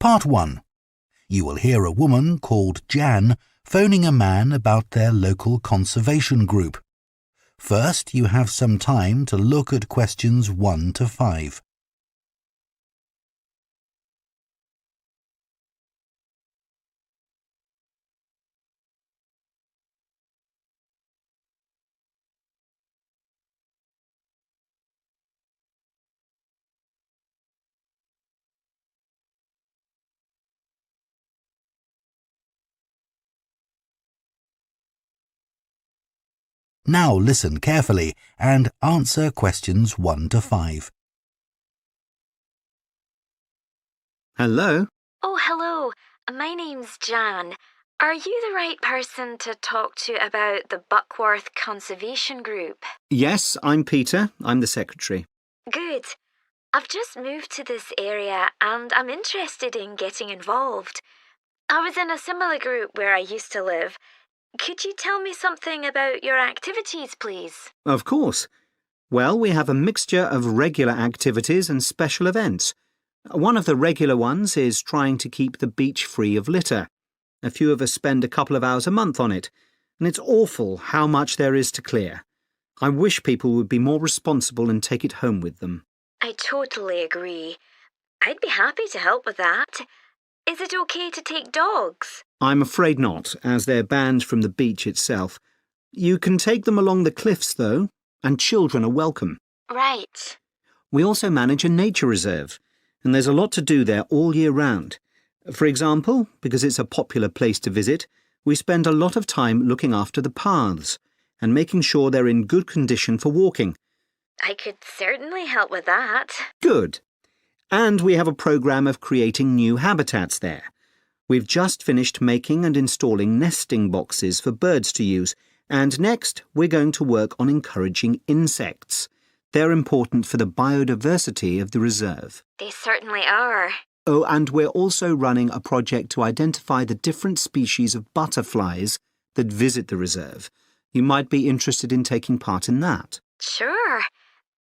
Part 1. You will hear a woman called Jan phoning a man about their local conservation group. First, you have some time to look at questions 1 to 5. Now listen carefully and answer questions 1 to 5. Hello? Oh, hello. My name's Jan. Are you the right person to talk to about the Buckworth Conservation Group? Yes, I'm Peter. I'm the secretary. Good. I've just moved to this area and I'm interested in getting involved. I was in a similar group where I used to live. Could you tell me something about your activities, please? Of course. Well, we have a mixture of regular activities and special events. One of the regular ones is trying to keep the beach free of litter. A few of us spend a couple of hours a month on it, and it's awful how much there is to clear. I wish people would be more responsible and take it home with them. I totally agree. I'd be happy to help with that. Is it okay to take dogs? I'm afraid not, as they're banned from the beach itself. You can take them along the cliffs, though, and children are welcome. Right. We also manage a nature reserve, and there's a lot to do there all year round. For example, because it's a popular place to visit, we spend a lot of time looking after the paths and making sure they're in good condition for walking. I could certainly help with that. Good. And we have a programme of creating new habitats there. We've just finished making and installing nesting boxes for birds to use, and next we're going to work on encouraging insects. They're important for the biodiversity of the reserve. They certainly are. Oh, and we're also running a project to identify the different species of butterflies that visit the reserve. You might be interested in taking part in that. Sure.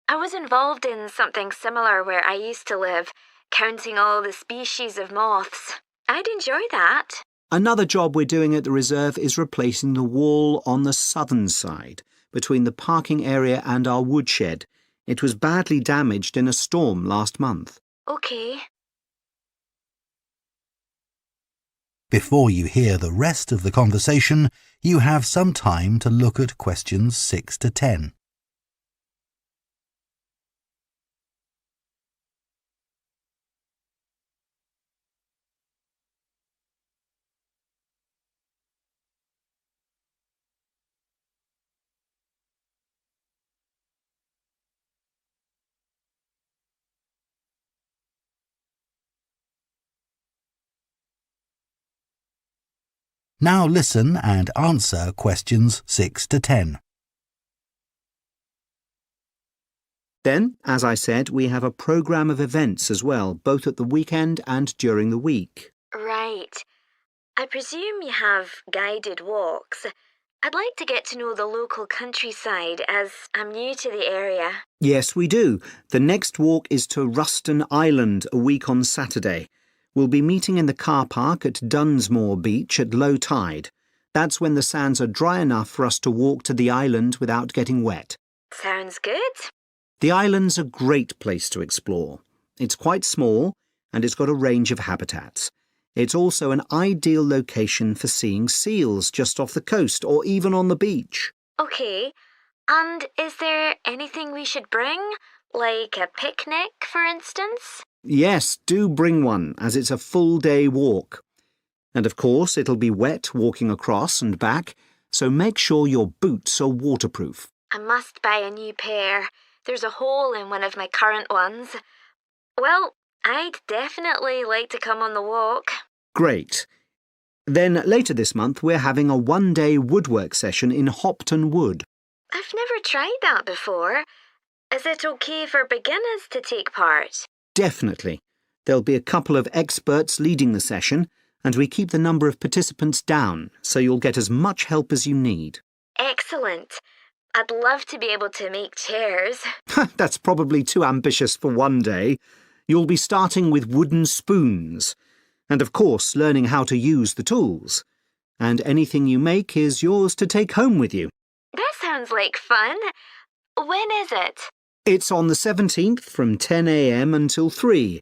I was involved in something similar where I used to live, counting all the species of moths. I'd enjoy that. Another job we're doing at the reserve is replacing the wall on the southern side, between the parking area and our woodshed. It was badly damaged in a storm last month. Okay. Before you hear the rest of the conversation, you have some time to look at questions 6 to 10. Now listen and answer questions 6 to 10. Then, as I said, we have a programme of events as well, both at the weekend and during the week. Right. I presume you have guided walks. I'd like to get to know the local countryside as I'm new to the area. Yes, we do. The next walk is to Ruston Island a week on Saturday. We'll be meeting in the car park at Dunsmore Beach at low tide. That's when the sands are dry enough for us to walk to the island without getting wet. Sounds good. The island's a great place to explore. It's quite small and it's got a range of habitats. It's also an ideal location for seeing seals just off the coast or even on the beach. Okay. And is there anything we should bring? Like a picnic, for instance? Yes, do bring one, as it's a full-day walk. And of course, it'll be wet walking across and back, so make sure your boots are waterproof. I must buy a new pair. There's a hole in one of my current ones. Well, I'd definitely like to come on the walk. Great. Then later this month, we're having a one-day woodwork session in Hopton Wood. I've never tried that before. Is it okay for beginners to take part? Definitely. There'll be a couple of experts leading the session, and we keep the number of participants down, so you'll get as much help as you need. Excellent. I'd love to be able to make chairs. That's probably too ambitious for one day. You'll be starting with wooden spoons. And of course, learning how to use the tools. And anything you make is yours to take home with you. That sounds like fun. When is it? It's on the 17th from 10 a.m. until 3.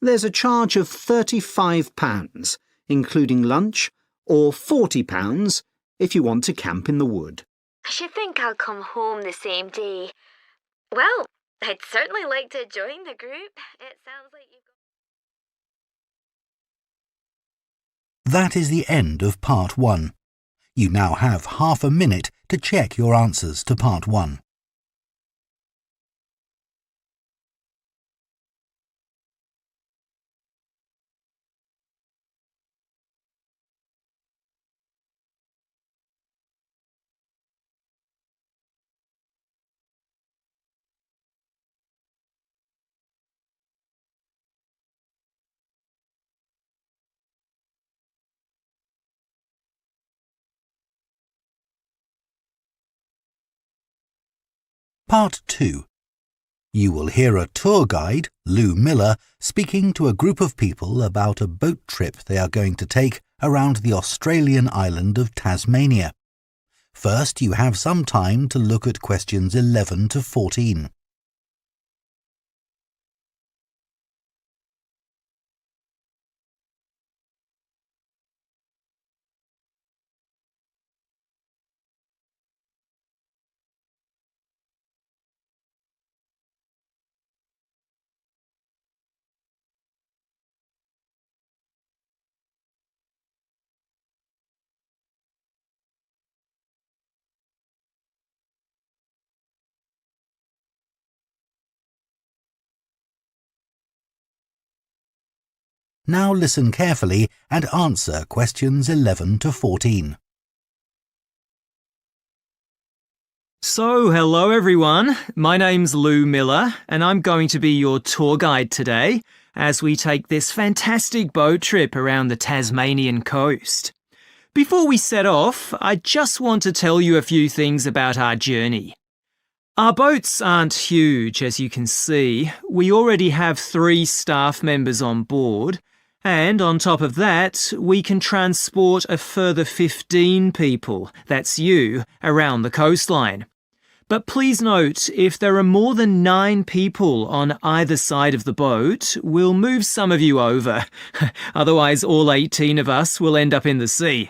There's a charge of £35, including lunch, or £40 if you want to camp in the wood. I should think I'll come home the same day. Well, I'd certainly like to join the group. It sounds like you've got... That is the end of Part 1. You now have half a minute to check your answers to Part 1. Part 2. You will hear a tour guide, Lou Miller, speaking to a group of people about a boat trip they are going to take around the Australian island of Tasmania. First, you have some time to look at questions 11 to 14. Now listen carefully and answer questions 11 to 14. So, hello everyone. My name's Lou Miller and I'm going to be your tour guide today as we take this fantastic boat trip around the Tasmanian coast. Before we set off, I just want to tell you a few things about our journey. Our boats aren't huge, as you can see. We already have 3 staff members on board. And on top of that, we can transport a further 15 people, that's you, around the coastline. But please note, if there are more than 9 people on either side of the boat, we'll move some of you over. Otherwise, all 18 of us will end up in the sea.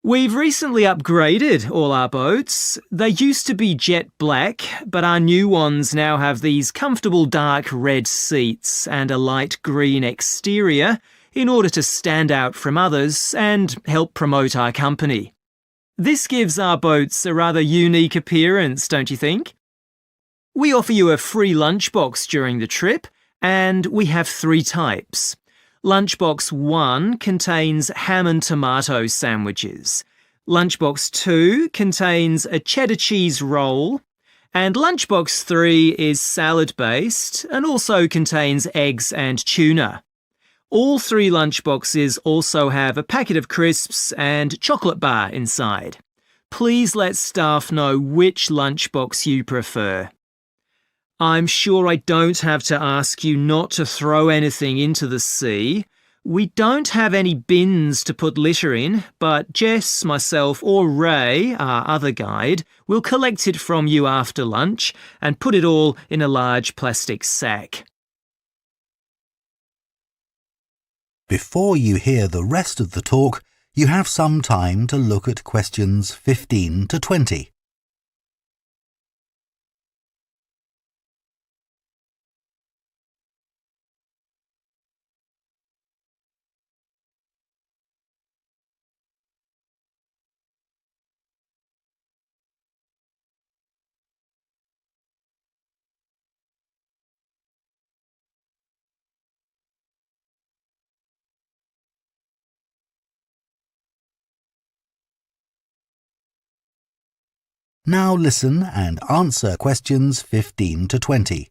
We've recently upgraded all our boats. They used to be jet black, but our new ones now have these comfortable dark red seats and a light green exterior in order to stand out from others and help promote our company. This gives our boats a rather unique appearance, don't you think? We offer you a free lunchbox during the trip, and we have 3 types. Lunchbox 1 contains ham and tomato sandwiches. Lunchbox 2 contains a cheddar cheese roll. And Lunchbox 3 is salad-based and also contains eggs and tuna. All 3 lunchboxes also have a packet of crisps and chocolate bar inside. Please let staff know which lunchbox you prefer. I'm sure I don't have to ask you not to throw anything into the sea. We don't have any bins to put litter in, but Jess, myself or Ray, our other guide, will collect it from you after lunch and put it all in a large plastic sack. Before you hear the rest of the talk, you have some time to look at questions 15 to 20. Now listen and answer questions 15 to 20.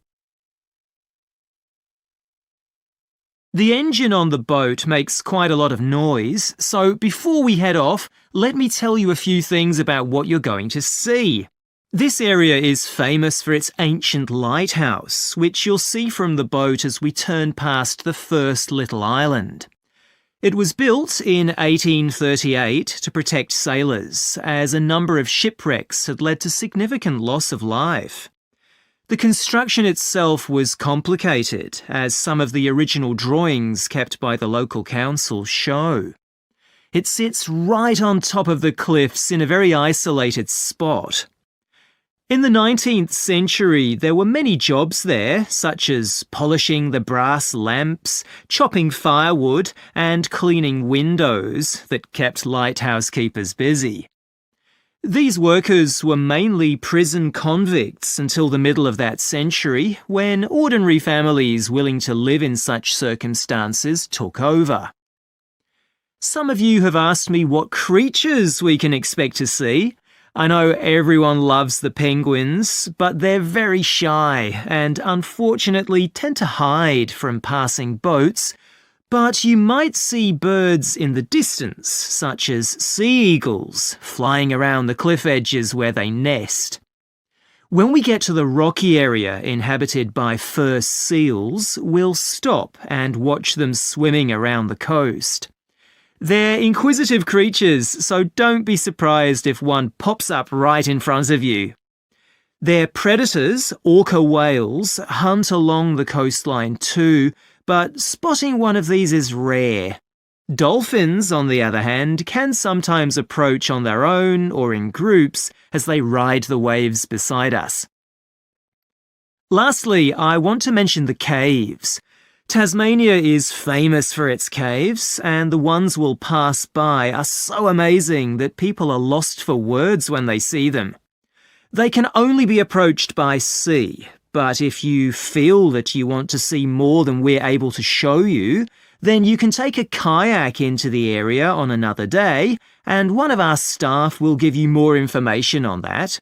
The engine on the boat makes quite a lot of noise, so before we head off, let me tell you a few things about what you're going to see. This area is famous for its ancient lighthouse, which you'll see from the boat as we turn past the first little island. It was built in 1838 to protect sailors, as a number of shipwrecks had led to significant loss of life. The construction itself was complicated, as some of the original drawings kept by the local council show. It sits right on top of the cliffs in a very isolated spot. In the 19th century, there were many jobs there, such as polishing the brass lamps, chopping firewood, and cleaning windows that kept lighthouse keepers busy. These workers were mainly prison convicts until the middle of that century, when ordinary families willing to live in such circumstances took over. Some of you have asked me what creatures we can expect to see. I know everyone loves the penguins, but they're very shy and unfortunately tend to hide from passing boats. But you might see birds in the distance, such as sea eagles, flying around the cliff edges where they nest. When we get to the rocky area inhabited by fur seals, we'll stop and watch them swimming around the coast. They're inquisitive creatures, so don't be surprised if one pops up right in front of you. Their predators, orca whales, hunt along the coastline too, but spotting one of these is rare. Dolphins, on the other hand, can sometimes approach on their own or in groups as they ride the waves beside us. Lastly, I want to mention the caves. Tasmania is famous for its caves, and the ones we'll pass by are so amazing that people are lost for words when they see them. They can only be approached by sea, but if you feel that you want to see more than we're able to show you, then you can take a kayak into the area on another day, and one of our staff will give you more information on that.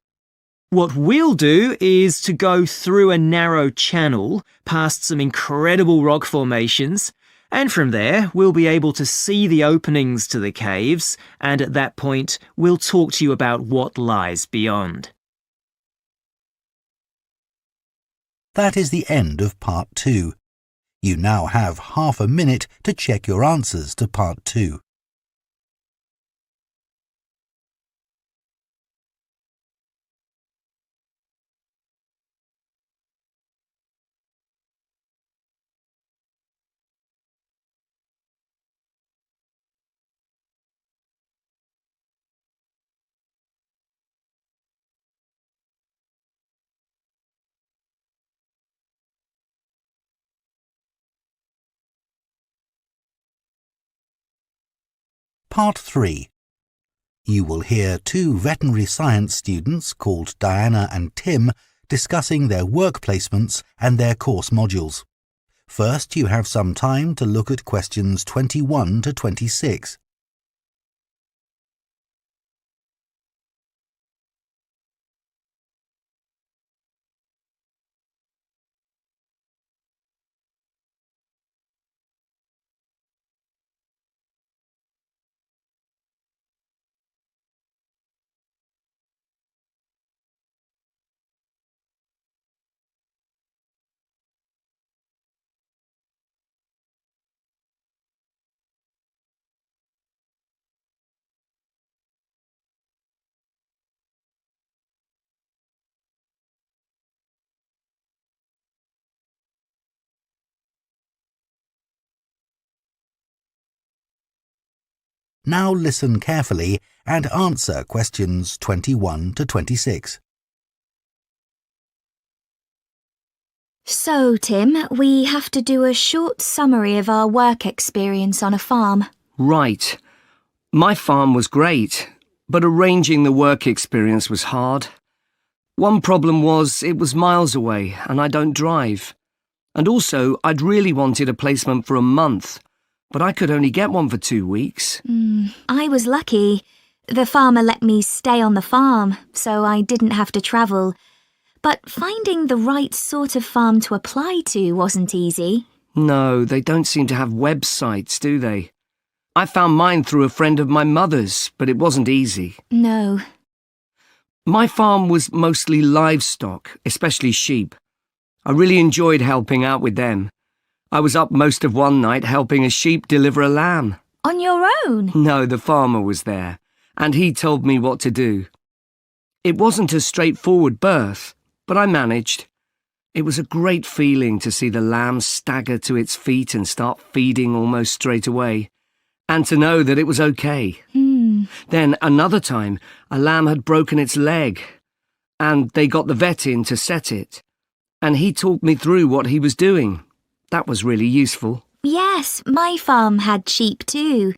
What we'll do is to go through a narrow channel past some incredible rock formations, and from there we'll be able to see the openings to the caves, and at that point we'll talk to you about what lies beyond. That is the end of Part 2. You now have half a minute to check your answers to Part 2. Part 3. You will hear two veterinary science students called Diana and Tim discussing their work placements and their course modules. First, you have some time to look at questions 21 to 26. Now listen carefully and answer questions 21 to 26. So, Tim, we have to do a short summary of our work experience on a farm. Right. My farm was great, but arranging the work experience was hard. One problem was it was miles away and I don't drive. And also, I'd really wanted a placement for a month, but I could only get one for 2 weeks. I was lucky. The farmer let me stay on the farm, so I didn't have to travel. But finding the right sort of farm to apply to wasn't easy. No, they don't seem to have websites, do they? I found mine through a friend of my mother's, but it wasn't easy. No. My farm was mostly livestock, especially sheep. I really enjoyed helping out with them. I was up most of one night helping a sheep deliver a lamb. On your own? No, the farmer was there, and he told me what to do. It wasn't a straightforward birth, but I managed. It was a great feeling to see the lamb stagger to its feet and start feeding almost straight away, and to know that it was okay. Then another time, a lamb had broken its leg, and they got the vet in to set it, and he talked me through what he was doing. That was really useful. Yes, my farm had sheep too.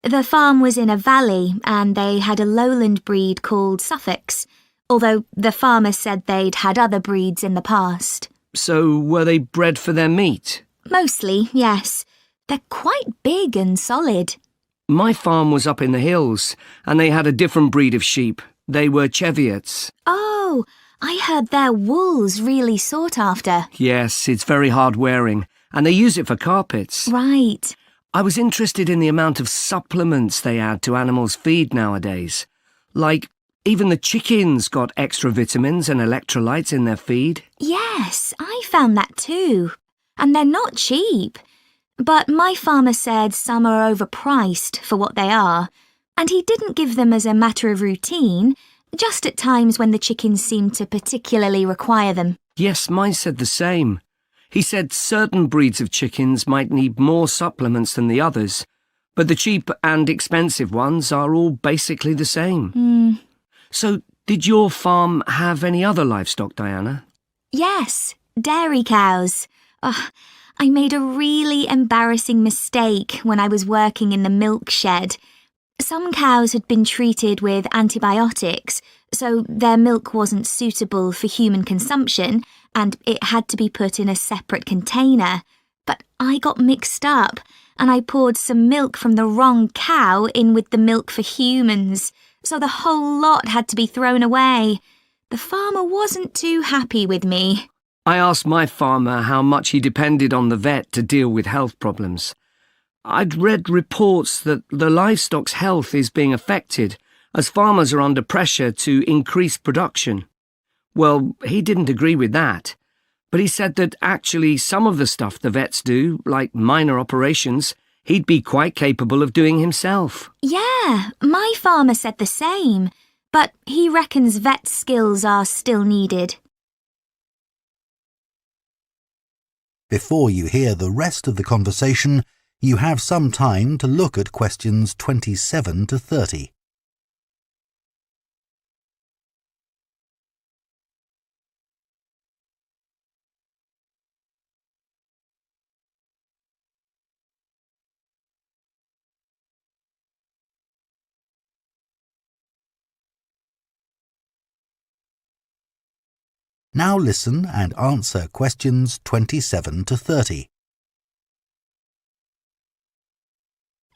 The farm was in a valley and they had a lowland breed called Suffolks, although the farmer said they'd had other breeds in the past. So were they bred for their meat? Mostly, yes. They're quite big and solid. My farm was up in the hills, and they had a different breed of sheep. They were Cheviots. Oh, I heard their wool's really sought after. Yes, it's very hard wearing, and they use it for carpets. Right. I was interested in the amount of supplements they add to animals' feed nowadays. Like, even the chickens got extra vitamins and electrolytes in their feed. Yes, I found that too. And they're not cheap. But my farmer said some are overpriced for what they are, and he didn't give them as a matter of routine, just at times when the chickens seemed to particularly require them. Yes, mine said the same. He said certain breeds of chickens might need more supplements than the others, but the cheap and expensive ones are all basically the same. So, did your farm have any other livestock, Diana? Yes, dairy cows. I made a really embarrassing mistake when I was working in the milk shed. Some cows had been treated with antibiotics, so their milk wasn't suitable for human consumption, and it had to be put in a separate container. But I got mixed up, and I poured some milk from the wrong cow in with the milk for humans, so the whole lot had to be thrown away. The farmer wasn't too happy with me. I asked my farmer how much he depended on the vet to deal with health problems. I'd read reports that the livestock's health is being affected as farmers are under pressure to increase production. Well, he didn't agree with that, but he said that actually some of the stuff the vets do, like minor operations, he'd be quite capable of doing himself. Yeah, my farmer said the same, but he reckons vet skills are still needed. Before you hear the rest of the conversation, you have some time to look at questions 27 to 30. Now listen and answer questions 27 to 30.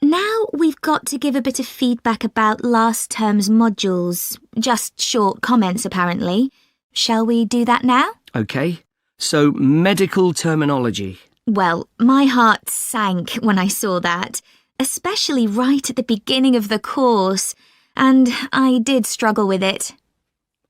Now we've got to give a bit of feedback about last term's modules. Just short comments, apparently. Shall we do that now? OK, so medical terminology. Well, my heart sank when I saw that, especially right at the beginning of the course, and I did struggle with it.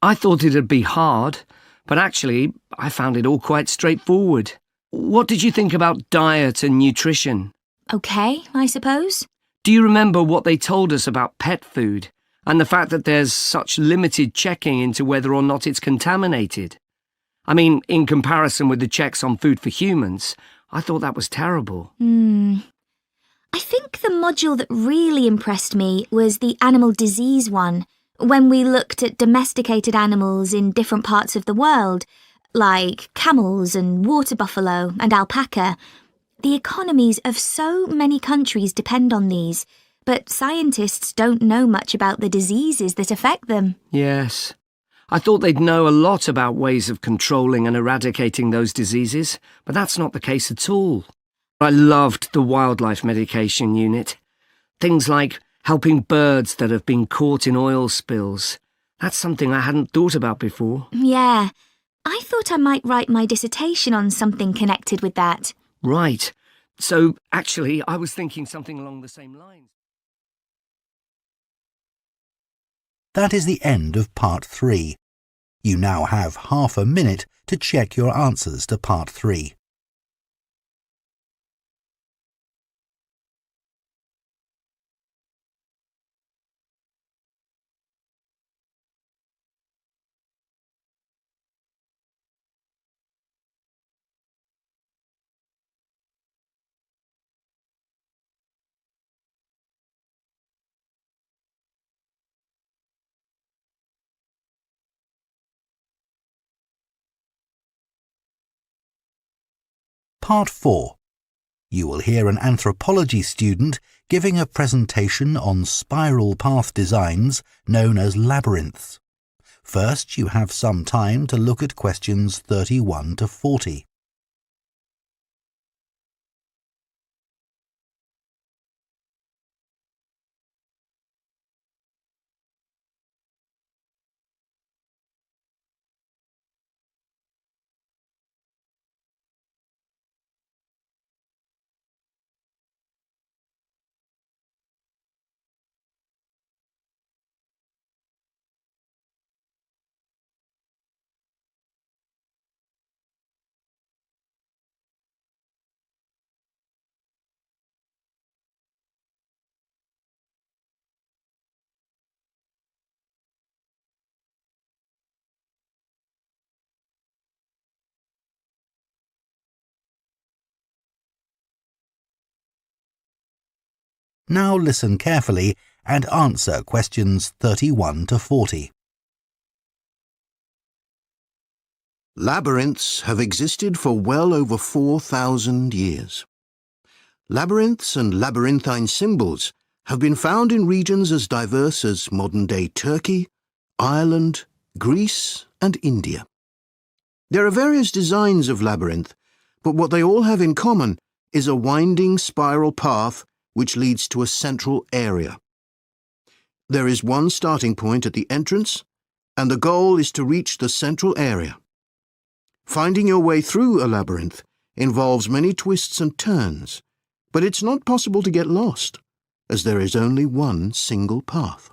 I thought it'd be hard, but actually I found it all quite straightforward. What did you think about diet and nutrition? OK, I suppose. Do you remember what they told us about pet food and the fact that there's such limited checking into whether or not it's contaminated? I mean, in comparison with the checks on food for humans, I thought that was terrible. I think the module that really impressed me was the animal disease one, when we looked at domesticated animals in different parts of the world, like camels and water buffalo and alpaca. The economies of so many countries depend on these, but scientists don't know much about the diseases that affect them. Yes. I thought they'd know a lot about ways of controlling and eradicating those diseases, but that's not the case at all. I loved the wildlife medication unit. Things like helping birds that have been caught in oil spills. That's something I hadn't thought about before. Yeah, I thought I might write my dissertation on something connected with that. Right. So, actually, I was thinking something along the same lines. That is the end of part 3. You now have half a minute to check your answers to part 3. Part 4. You will hear an anthropology student giving a presentation on spiral path designs known as labyrinths. First, you have some time to look at questions 31 to 40. Now listen carefully and answer questions 31 to 40. Labyrinths have existed for well over 4,000 years. Labyrinths and labyrinthine symbols have been found in regions as diverse as modern-day Turkey, Ireland, Greece, and India. There are various designs of labyrinth, but what they all have in common is a winding spiral path which leads to a central area. There is one starting point at the entrance, and the goal is to reach the central area. Finding your way through a labyrinth involves many twists and turns, but it's not possible to get lost, as there is only one single path.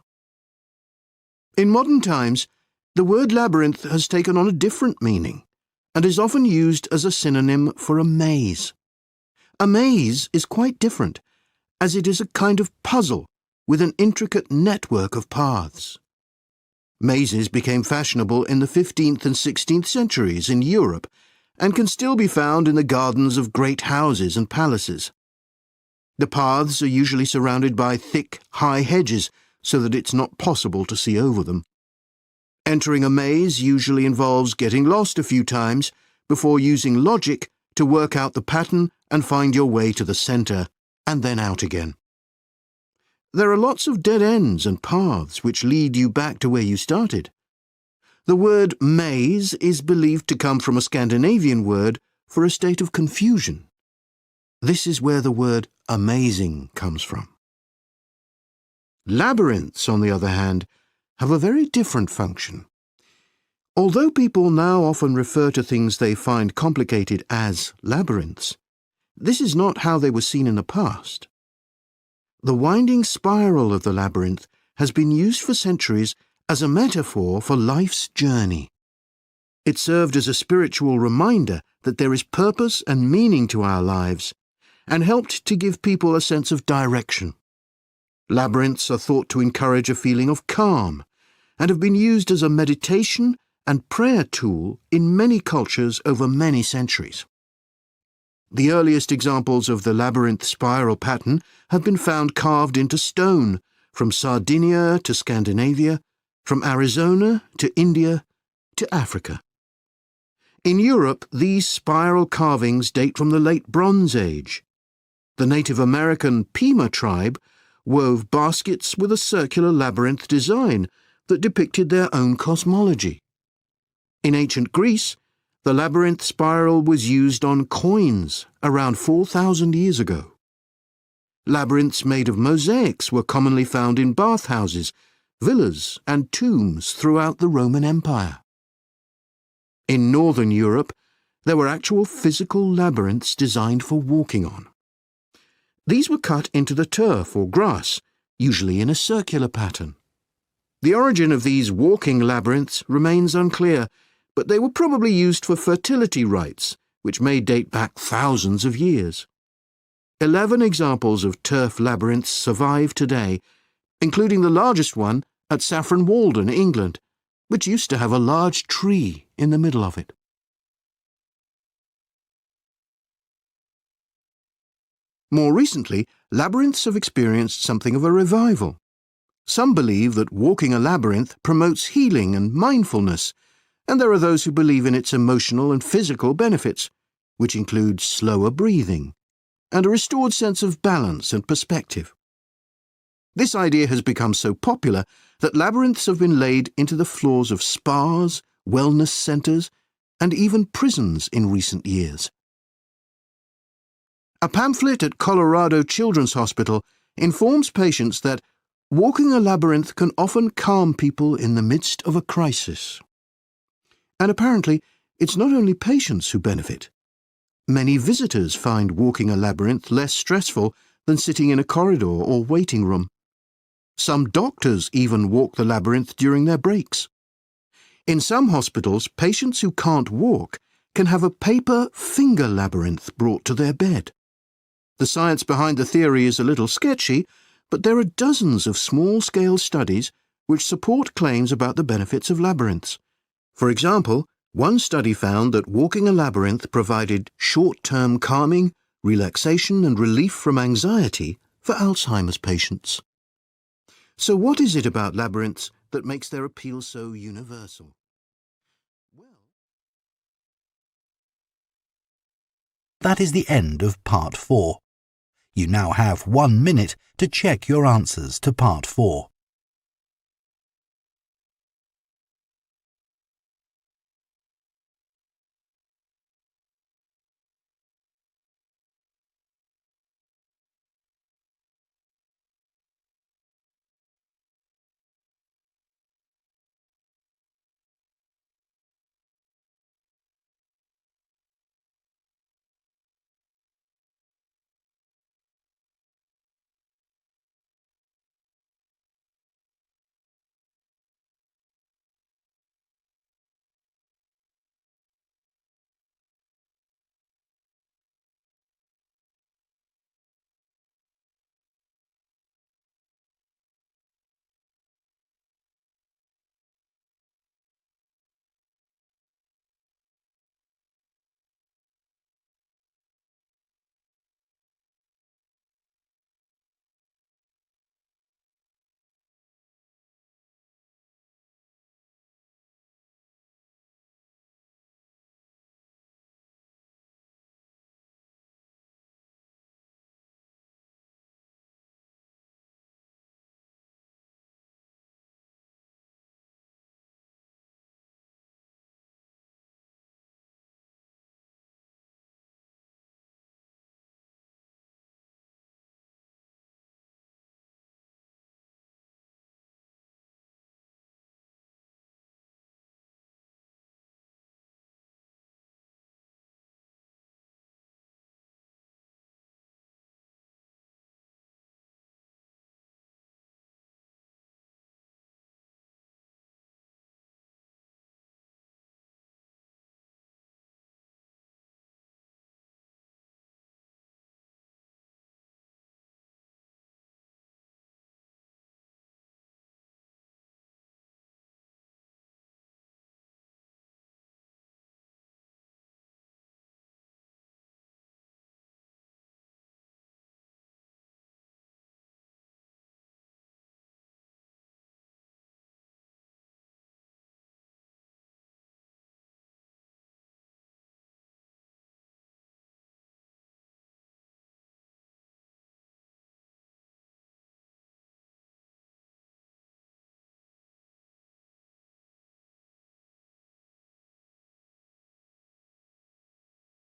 In modern times, the word labyrinth has taken on a different meaning and is often used as a synonym for a maze. A maze is quite different, as it is a kind of puzzle with an intricate network of paths. Mazes became fashionable in the 15th and 16th centuries in Europe and can still be found in the gardens of great houses and palaces. The paths are usually surrounded by thick, high hedges so that it's not possible to see over them. Entering a maze usually involves getting lost a few times before using logic to work out the pattern and find your way to the centre, and then out again. There are lots of dead ends and paths which lead you back to where you started. The word maze is believed to come from a Scandinavian word for a state of confusion. This is where the word amazing comes from. Labyrinths, on the other hand, have a very different function. Although people now often refer to things they find complicated as labyrinths, this is not how they were seen in the past. The winding spiral of the labyrinth has been used for centuries as a metaphor for life's journey. It served as a spiritual reminder that there is purpose and meaning to our lives, and helped to give people a sense of direction. Labyrinths are thought to encourage a feeling of calm, and have been used as a meditation and prayer tool in many cultures over many centuries. The earliest examples of the labyrinth spiral pattern have been found carved into stone, from Sardinia to Scandinavia, from Arizona to India to Africa. In Europe, these spiral carvings date from the late Bronze Age. The Native American Pima tribe wove baskets with a circular labyrinth design that depicted their own cosmology. In ancient Greece, the labyrinth spiral was used on coins around 4,000 years ago. Labyrinths made of mosaics were commonly found in bathhouses, villas, and tombs throughout the Roman Empire. In northern Europe, there were actual physical labyrinths designed for walking on. These were cut into the turf or grass, usually in a circular pattern. The origin of these walking labyrinths remains unclear, but they were probably used for fertility rites, which may date back thousands of years. 11 examples of turf labyrinths survive today, including the largest one at Saffron Walden, England, which used to have a large tree in the middle of it. More recently, labyrinths have experienced something of a revival. Some believe that walking a labyrinth promotes healing and mindfulness, and there are those who believe in its emotional and physical benefits, which includes slower breathing and a restored sense of balance and perspective. This idea has become so popular that labyrinths have been laid into the floors of spas, wellness centres, and even prisons in recent years. A pamphlet at Colorado Children's Hospital informs patients that walking a labyrinth can often calm people in the midst of a crisis. And apparently, it's not only patients who benefit. Many visitors find walking a labyrinth less stressful than sitting in a corridor or waiting room. Some doctors even walk the labyrinth during their breaks. In some hospitals, patients who can't walk can have a paper finger labyrinth brought to their bed. The science behind the theory is a little sketchy, but there are dozens of small-scale studies which support claims about the benefits of labyrinths. For example, one study found that walking a labyrinth provided short-term calming, relaxation and relief from anxiety for Alzheimer's patients. So what is it about labyrinths that makes their appeal so universal? That is the end of Part 4. You now have 1 minute to check your answers to Part 4.